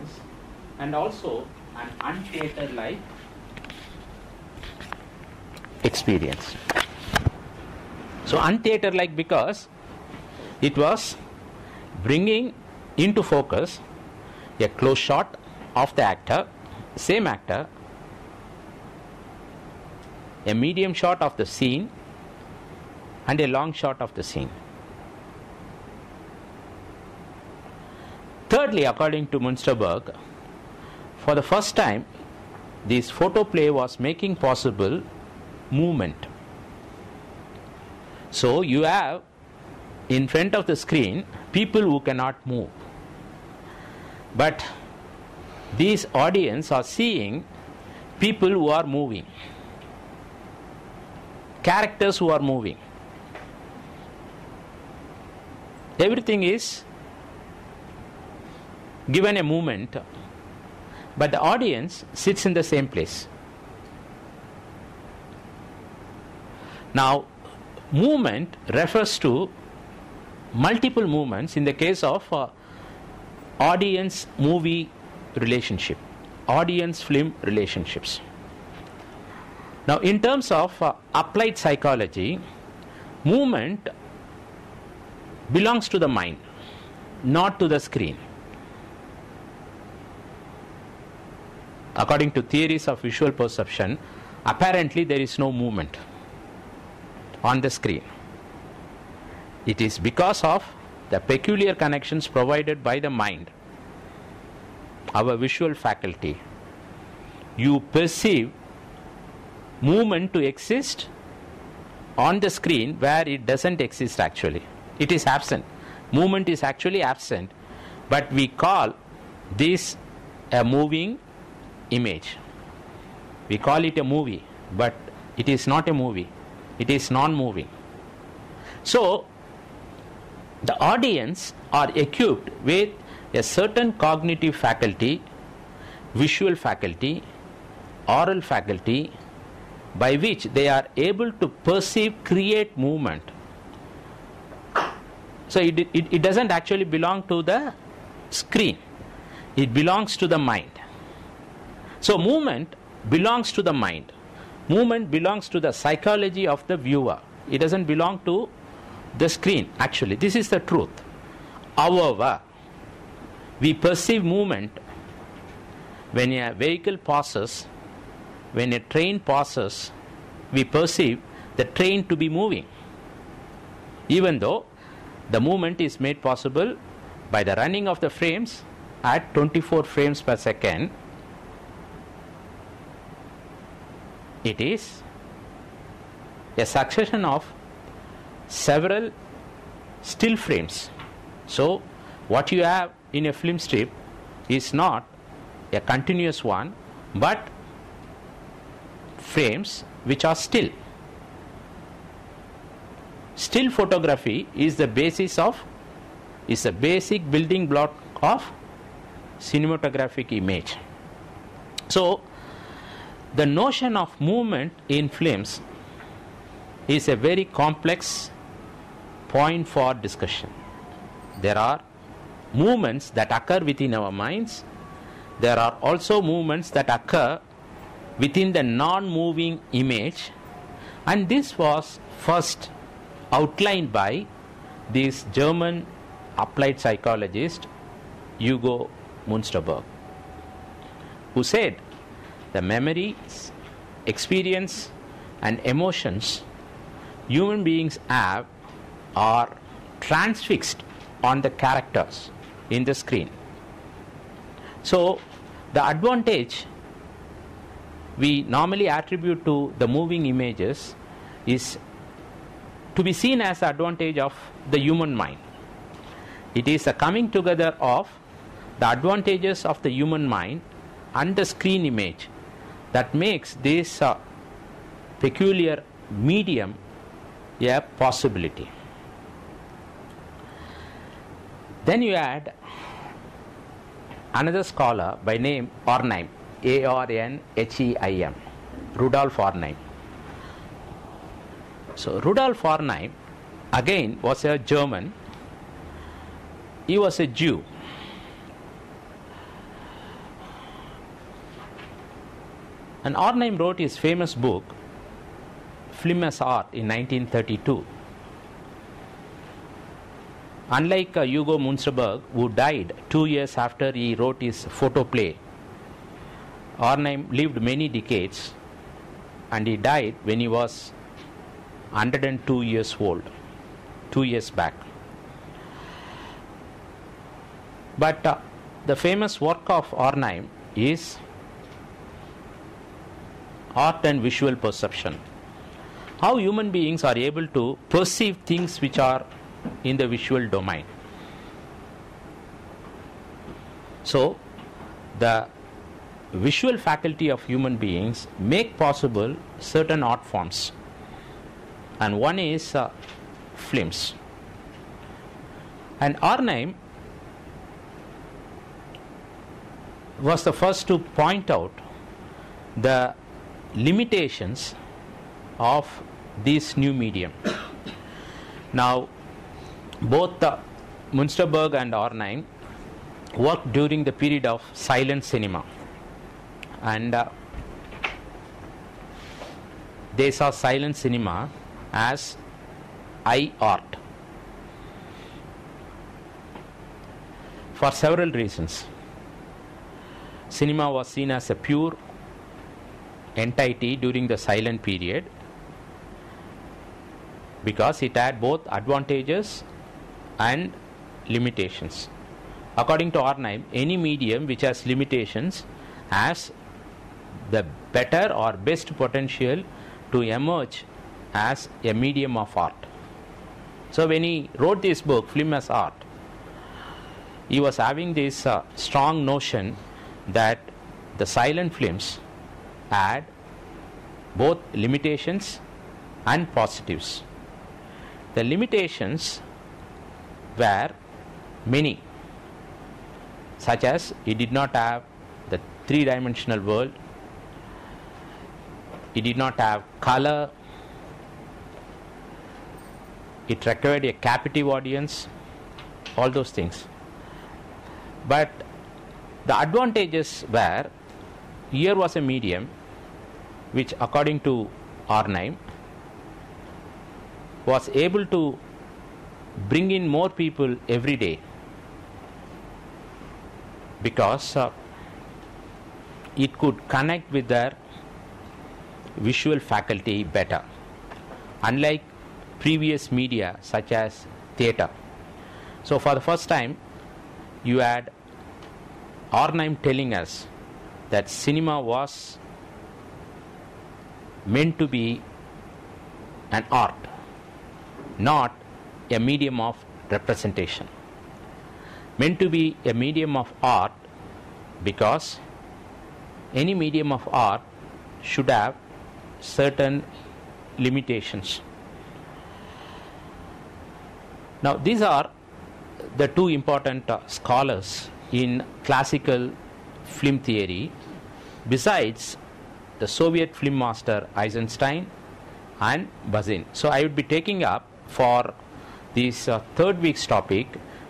experience and also an untheater-like experience. So untheater-like because it was bringing into focus a close shot of the actor, same actor, a medium shot of the scene and a long shot of the scene. Thirdly, according to Münsterberg, for the first time this photoplay was making possible movement. So you have in front of the screen people who cannot move, but these audience are seeing people who are moving, characters who are moving. Everything is given a movement, but the audience sits in the same place. Now, movement refers to multiple movements in the case of audience movie relationship, audience film relationships. Now, in terms of applied psychology, movement belongs to the mind, not to the screen. According to theories of visual perception, apparently there is no movement on the screen. It is because of the peculiar connections provided by the mind, our visual faculty. You perceive movement to exist on the screen where it doesn't exist actually. It is absent. Movement is actually absent, but we call this a moving image. We call it a movie, but it is not a movie. It is non-moving. So, the audience are equipped with a certain cognitive faculty, visual faculty, oral faculty, by which they are able to perceive, create movement. So it doesn't actually belong to the screen. It belongs to the mind. So movement belongs to the mind. Movement belongs to the psychology of the viewer. It doesn't belong to the screen actually. This is the truth. However, we perceive movement when a vehicle passes, when a train passes, we perceive the train to be moving, even though the movement is made possible by the running of the frames at 24 frames per second. It is a succession of several still frames. So what you have in a film strip is not a continuous one, but frames which are still. Still photography is the basis of, is a basic building block of cinematographic image. So the notion of movement in films is a very complex point for discussion. There are movements that occur within our minds. There are also movements that occur within the non-moving image, and this was first outlined by this German applied psychologist Hugo Münsterberg, who said the memories, experience and emotions human beings have are transfixed on the characters in the screen. So the advantage we normally attribute to the moving images is to be seen as the advantage of the human mind. It is a coming together of the advantages of the human mind and the screen image that makes this peculiar medium a possibility. Then you add another scholar by name Arnheim, Arnheim, Rudolf Arnheim. So Rudolf Arnheim again was a German. He was a Jew. And Arnhem wrote his famous book, Film as Art, in 1932. Unlike Hugo Münsterberg, who died 2 years after he wrote his photoplay, Arnhem lived many decades, and he died when he was 102 years old, 2 years back. But the famous work of Arnhem is Art and Visual Perception. How human beings are able to perceive things which are in the visual domain. So, the visual faculty of human beings make possible certain art forms, and one is films. And Arnhem was the first to point out the limitations of this new medium. Now, both Münsterberg and Arnhem worked during the period of silent cinema, and they saw silent cinema as eye art for several reasons. Cinema was seen as a pure entity during the silent period because it had both advantages and limitations. According to Arnhem, any medium which has limitations has the better or best potential to emerge as a medium of art. So when he wrote this book, Film as Art, he was having this strong notion that the silent films had both limitations and positives. The limitations were many, such as it did not have the three-dimensional world, it did not have color, it required a captive audience, all those things. But the advantages were, here was a medium which, according to Arnhem, was able to bring in more people every day because it could connect with their visual faculty better, unlike previous media such as theatre. So for the first time, you had Arnhem telling us that cinema was meant to be an art, not a medium of representation. Meant to be a medium of art because any medium of art should have certain limitations. Now, these are the two important scholars in classical film theory, besides the Soviet film master Eisenstein and Bazin. So I would be taking up for this third week's topic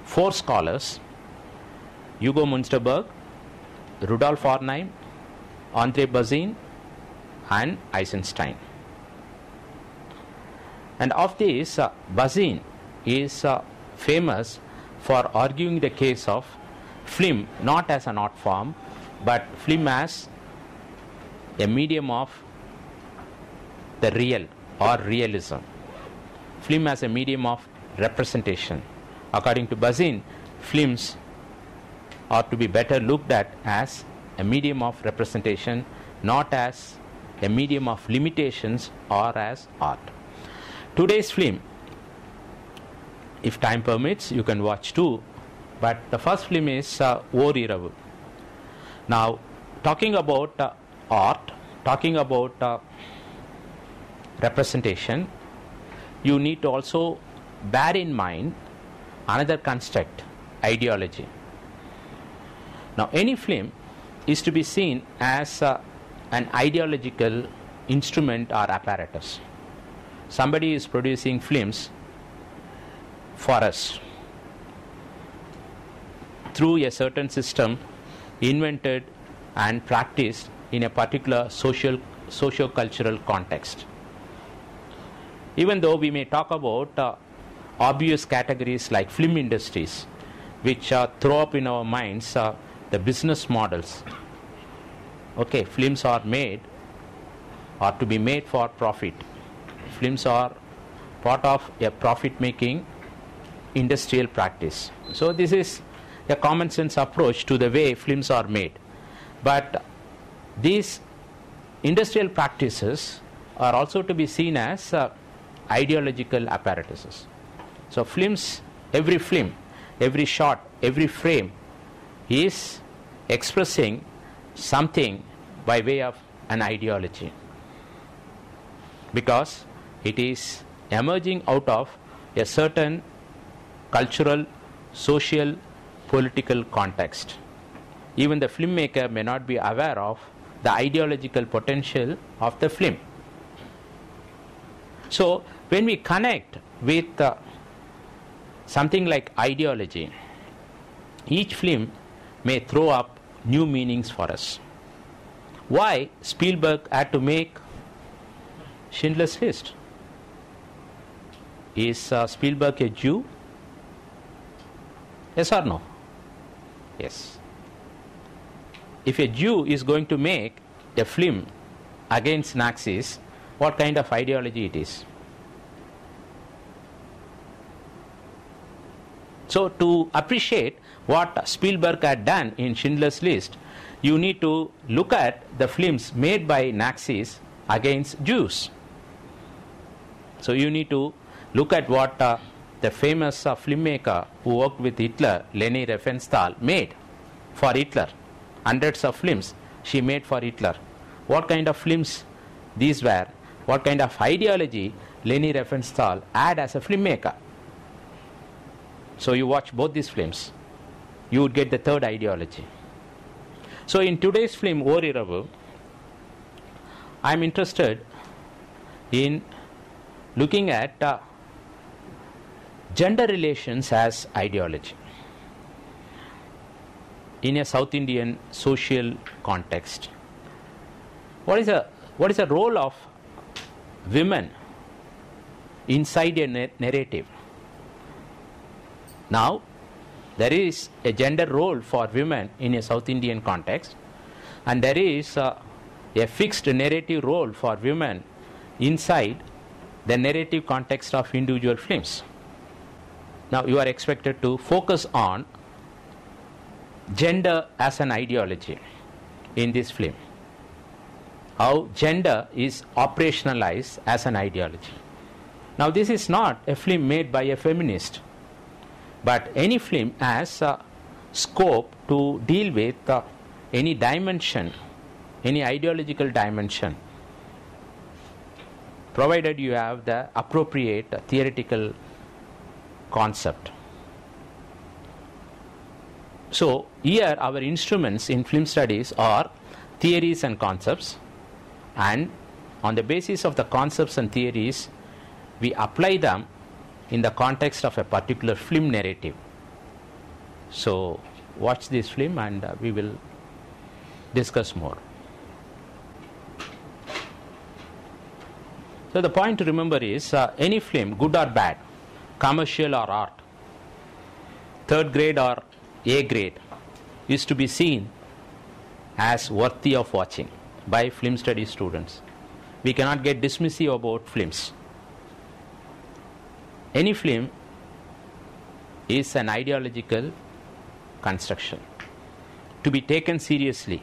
4 scholars: Hugo Münsterberg, Rudolf Arnhem, Andre Bazin, and Eisenstein. And of these, Bazin is famous for arguing the case of film not as an art form, but film as a medium of the real or realism. Film as a medium of representation. According to Bazin, films are to be better looked at as a medium of representation, not as a medium of limitations or as art. Today's film, if time permits, you can watch 2, but the first film is Or Iravu. Now, talking about art, talking about representation, you need to also bear in mind another construct, ideology. Now, any film is to be seen as an ideological instrument or apparatus. Somebody is producing films for us through a certain system invented and practiced in a particular socio-cultural context. Even though we may talk about obvious categories like film industries, which throw up in our minds the business models. Okay, films are made or to be made for profit. Films are part of a profit-making industrial practice. So this is a common sense approach to the way films are made. But these industrial practices are also to be seen as ideological apparatuses. So films, every film, every shot, every frame is expressing something by way of an ideology, because it is emerging out of a certain cultural, social, political context. Even the filmmaker may not be aware of the ideological potential of the film. So when we connect with something like ideology, each film may throw up new meanings for us. Why Spielberg had to make Schindler's List? Is Spielberg a Jew? Yes or no? Yes. If a Jew is going to make a film against Nazis, what kind of ideology it is? So to appreciate what Spielberg had done in Schindler's List, you need to look at the films made by Nazis against Jews. So you need to look at what the famous filmmaker who worked with Hitler, Leni Riefenstahl, made for Hitler. Hundreds of films she made for Hitler. What kind of films these were? What kind of ideology Leni Riefenstahl had as a filmmaker? So you watch both these films, you would get the third ideology. So in today's film, Oriravu, I am interested in looking at gender relations as ideology in a South Indian social context. What is the role of women inside a narrative? Now, there is a gender role for women in a South Indian context, and there is a fixed narrative role for women inside the narrative context of individual films. Now, you are expected to focus on gender as an ideology in this film. How gender is operationalized as an ideology. Now, this is not a film made by a feminist, but any film has scope to deal with any dimension, any ideological dimension, provided you have the appropriate theoretical concept. So here our instruments in film studies are theories and concepts, and on the basis of the concepts and theories we apply them in the context of a particular film narrative. So watch this film and we will discuss more. So the point to remember is any film, good or bad, commercial or art, third grade or A grade, is to be seen as worthy of watching by film study students. We cannot get dismissive about films. Any film is an ideological construction to be taken seriously.